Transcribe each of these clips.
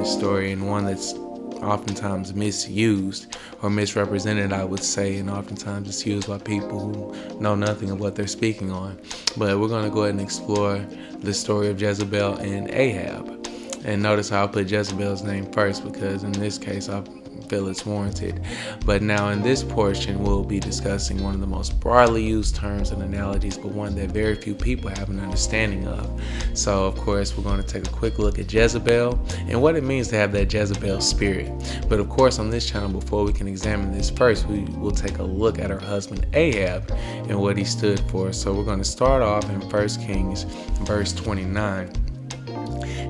story, and one that's oftentimes misused or misrepresented, I would say, and oftentimes it's used by people who know nothing of what they're speaking on. But we're going to go ahead and explore the story of Jezebel and Ahab. And notice how I put Jezebel's name first, because in this case I feel it's warranted. But now in this portion, we'll be discussing one of the most broadly used terms and analogies, but one that very few people have an understanding of. So of course, we're going to take a quick look at Jezebel and what it means to have that Jezebel spirit. But of course, on this channel, before we can examine this first, we will take a look at her husband Ahab and what he stood for. So we're going to start off in 1 Kings verse 29.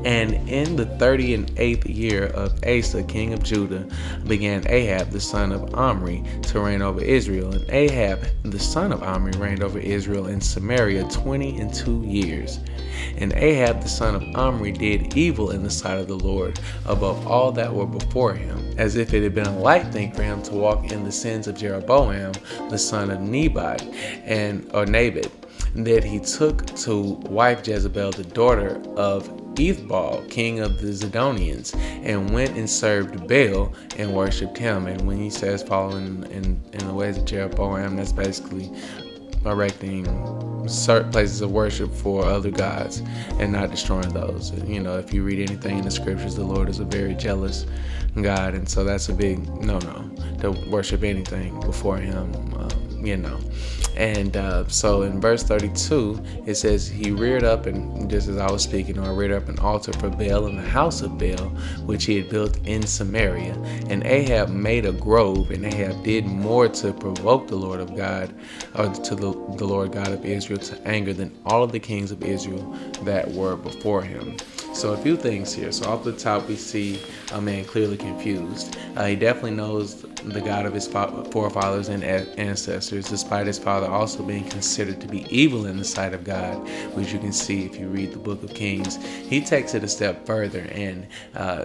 And in the 38th year of Asa, king of Judah, began Ahab the son of Omri to reign over Israel. And Ahab the son of Omri reigned over Israel in Samaria 22 years. And Ahab the son of Omri did evil in the sight of the Lord above all that were before him, as if it had been a light thing for him to walk in the sins of Jeroboam the son of Nebat, that he took to wife Jezebel the daughter of Ethbaal, king of the Zidonians, and went and served Baal and worshipped him. And when he says following in the ways of Jeroboam, that's basically erecting certain places of worship for other gods and not destroying those. You know, if you read anything in the scriptures, the Lord is a very jealous God, and so that's a big no-no to worship anything before him. And so in verse 32, it says, he reared up, and just as I was speaking, reared up an altar for Baal in the house of Baal, which he had built in Samaria. And Ahab made a grove, and Ahab did more to provoke the Lord of God, or to the Lord God of Israel, to anger than all of the kings of Israel that were before him. So a few things here. So off the top, we see a man clearly confused. He definitely knows the God of his forefathers and ancestors, despite his father also being considered to be evil in the sight of God, which you can see if you read the book of Kings. He takes it a step further, and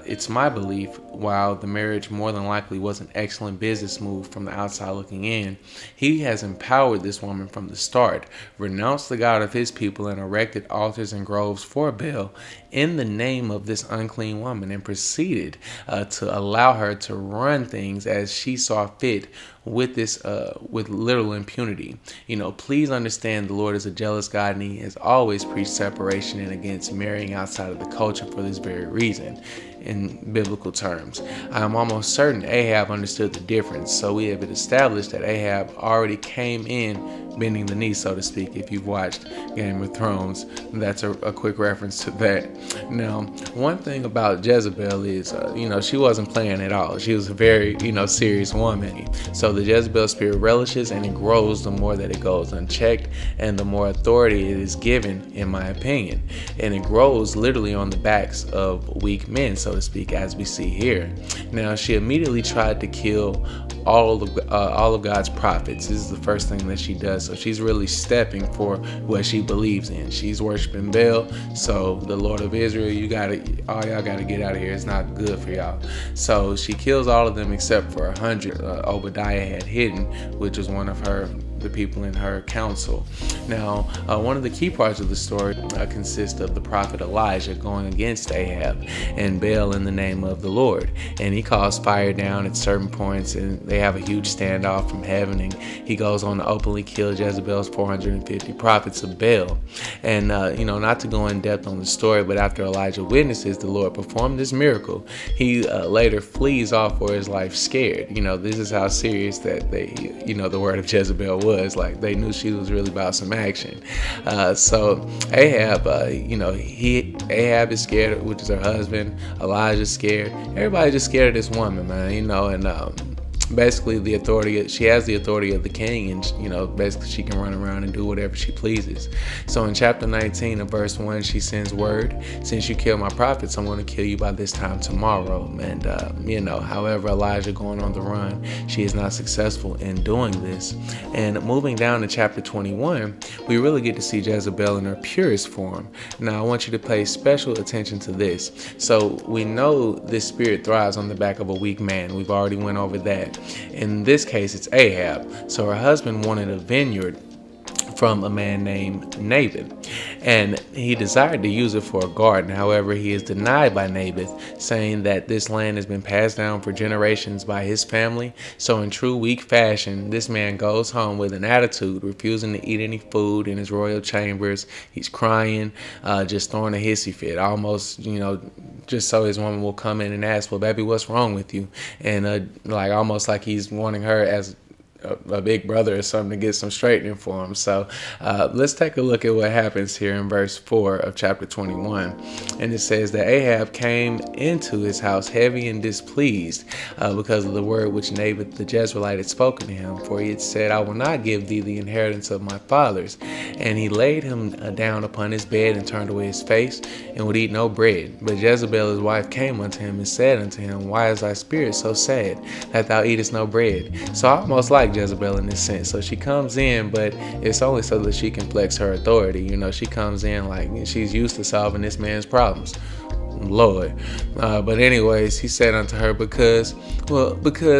it's my belief, while the marriage more than likely was an excellent business move from the outside looking in, he has empowered this woman from the start, renounced the God of his people, and erected altars and groves for Baal in the name of this unclean woman, and proceeded to allow her to run things as she saw fit with this with little impunity. You know, please understand the Lord is a jealous God, and he has always preached separation and against marrying outside of the culture for this very reason. In biblical terms, I'm almost certain Ahab understood the difference, so we have established that Ahab already came in bending the knee, so to speak. If you've watched Game of Thrones, that's a quick reference to that. Now, one thing about Jezebel is, she wasn't playing at all. She was a very, serious woman. So the Jezebel spirit relishes, and it grows the more that it goes unchecked, and the more authority it is given, in my opinion. And it grows literally on the backs of weak men, so to speak, as we see here. Now, she immediately tried to kill all of God's prophets. This is the first thing that she does. So she's really stepping for what she believes in. She's worshiping Baal. So the Lord of Israel, all y'all gotta get out of here. It's not good for y'all. So she kills all of them except for 100 Obadiah had hidden, which was one of the people in her council. Now, one of the key parts of the story consists of the prophet Elijah going against Ahab and Baal in the name of the Lord. And he calls fire down at certain points, and they have a huge standoff from heaven, and he goes on to openly kill Jezebel's 450 prophets of Baal. And, not to go in depth on the story, but after Elijah witnesses the Lord perform this miracle, he later flees off for his life scared. This is how serious that the word of Jezebel was. Like, they knew she was really about some action. So Ahab, Ahab is scared, which is her husband. Elijah's scared. Everybody's just scared of this woman, man. And basically she has the authority of the king, and basically she can run around and do whatever she pleases. So in chapter 19 of verse 1, she sends word, since you killed my prophets, I'm going to kill you by this time tomorrow. And however, Elijah going on the run, she is not successful in doing this. And moving down to chapter 21, we really get to see Jezebel in her purest form. Now I want you to pay special attention to this. So we know this spirit thrives on the back of a weak man. We've already went over that. In this case, it's Ahab. So her husband wanted a vineyard from a man named Naboth, and he desired to use it for a garden. However, he is denied by Naboth, saying that this land has been passed down for generations by his family. So in true weak fashion, this man goes home with an attitude, refusing to eat any food in his royal chambers. He's crying, just throwing a hissy fit, almost, just so his woman will come in and ask, well, baby, what's wrong with you? And almost like he's wanting her as a big brother or something to get some straightening for him. So let's take a look at what happens here in verse 4 of chapter 21. And it says that Ahab came into his house heavy and displeased because of the word which Naboth the Jezreelite had spoken to him. For he had said, I will not give thee the inheritance of my fathers. And he laid him down upon his bed and turned away his face and would eat no bread. But Jezebel his wife came unto him and said unto him, Why is thy spirit so sad that thou eatest no bread? So I almost like Jezebel in this sense. So she comes in, but it's only so that she can flex her authority. She comes in like she's used to solving this man's problems. Lord. But anyways, he said unto her, because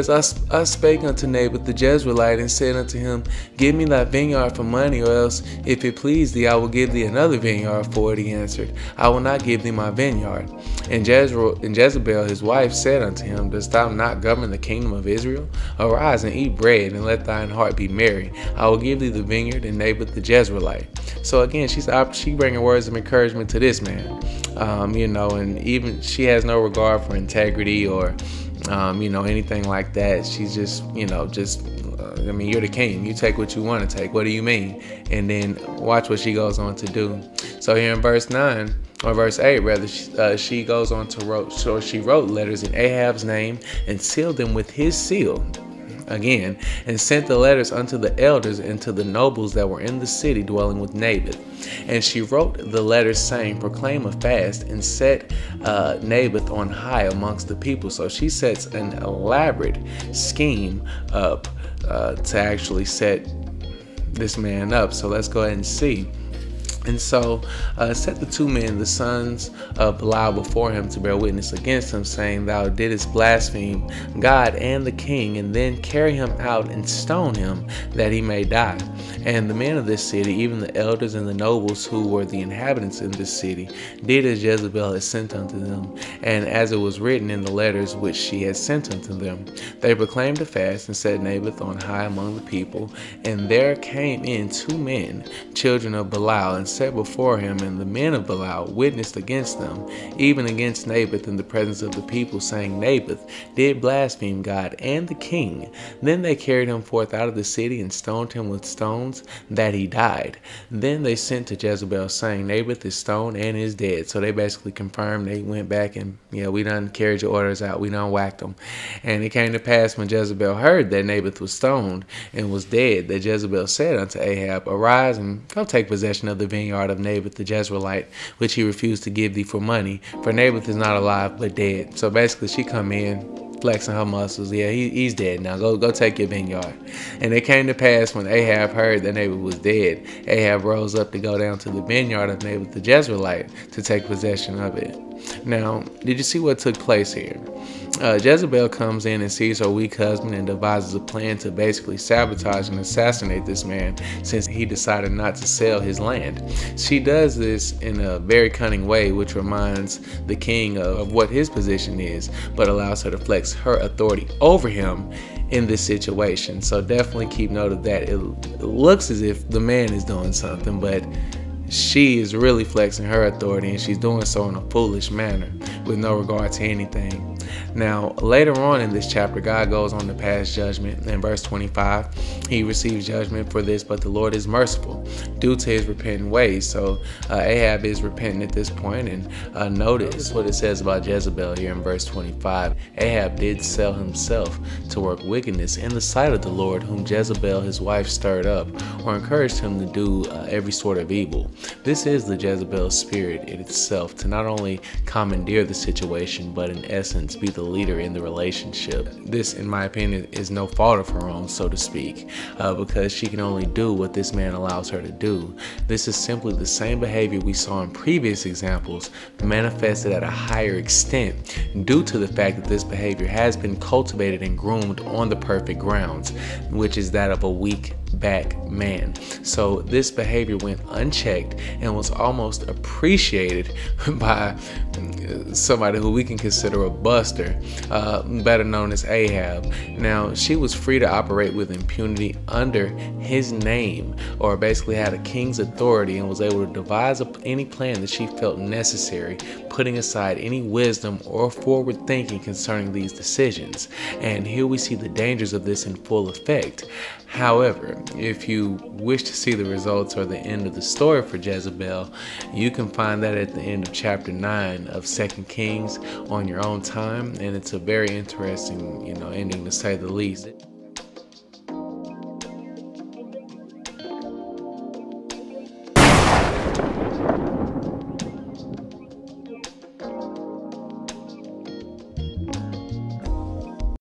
I spake unto Naboth the Jezreelite and said unto him, Give me thy vineyard for money, or else, if it please thee, I will give thee another vineyard for it. He answered, I will not give thee my vineyard. And Jezebel his wife said unto him, Dost thou not govern the kingdom of Israel? Arise and eat bread, and let thine heart be merry. I will give thee the vineyard and Naboth the Jezreelite. So again, she bringing words of encouragement to this man. And even she has no regard for integrity or, anything like that. She's just, you're the king. You take what you want to take. What do you mean? And then watch what she goes on to do. So here in verse 9, or verse 8 rather, she goes on to she wrote letters in Ahab's name and sealed them with his seal. Again, and sent the letters unto the elders and to the nobles that were in the city dwelling with Naboth. And she wrote the letters saying, Proclaim a fast and set Naboth on high amongst the people. So she sets an elaborate scheme up to actually set this man up. So let's go ahead and see. And so set the two men, the sons of Belial, before him to bear witness against him, saying, Thou didst blaspheme God and the king, and then carry him out and stone him, that he may die. And the men of this city, even the elders and the nobles who were the inhabitants in this city, did as Jezebel had sent unto them, and as it was written in the letters which she had sent unto them. They proclaimed a fast and set Naboth on high among the people. And there came in two men, children of Belial, and set before him, and the men of Belial witnessed against them, even against Naboth in the presence of the people, saying, Naboth did blaspheme God and the king. Then they carried him forth out of the city and stoned him with stones, that he died. Then they sent to Jezebel, saying, Naboth is stoned and is dead. So they basically confirmed. They went back and, we done carried your orders out. We done whacked them. And it came to pass when Jezebel heard that Naboth was stoned and was dead, that Jezebel said unto Ahab, Arise and go take possession of the vineyard of Naboth the Jezreelite, which he refused to give thee for money, for Naboth is not alive but dead. So basically she come in flexing her muscles. He's dead now. Go take your vineyard. And it came to pass when Ahab heard that Naboth was dead, Ahab rose up to go down to the vineyard of Naboth the Jezreelite to take possession of it. Now, did you see what took place here? Jezebel comes in and sees her weak husband and devises a plan to basically sabotage and assassinate this man, since he decided not to sell his land. She does this in a very cunning way, which reminds the king of what his position is, but allows her to flex her authority over him in this situation. So definitely keep note of that. It looks as if the man is doing something, but she is really flexing her authority, and she's doing so in a foolish manner with no regard to anything. Now, later on in this chapter, God goes on to pass judgment. In verse 25, he receives judgment for this, but the Lord is merciful due to his repentant ways. So Ahab is repentant at this point, and notice what it says about Jezebel here in verse 25. Ahab did sell himself to work wickedness in the sight of the Lord, whom Jezebel his wife stirred up, or encouraged him to do every sort of evil. This is the Jezebel spirit in itself, to not only commandeer the situation, but in essence be the leader in the relationship. This, in my opinion, is no fault of her own, so to speak, because she can only do what this man allows her to do. This is simply the same behavior we saw in previous examples, manifested at a higher extent due to the fact that this behavior has been cultivated and groomed on the perfect grounds, which is that of a weak back man. So this behavior went unchecked and was almost appreciated by somebody who we can consider a buster, better known as Ahab. Now, she was free to operate with impunity under his name, or basically had a king's authority, and was able to devise any plan that she felt necessary, putting aside any wisdom or forward thinking concerning these decisions. And here we see the dangers of this in full effect. However, if you wish to see the results or the end of the story for Jezebel, you can find that at the end of chapter 9 of 2 Kings on your own time, and it's a very interesting, ending to say the least.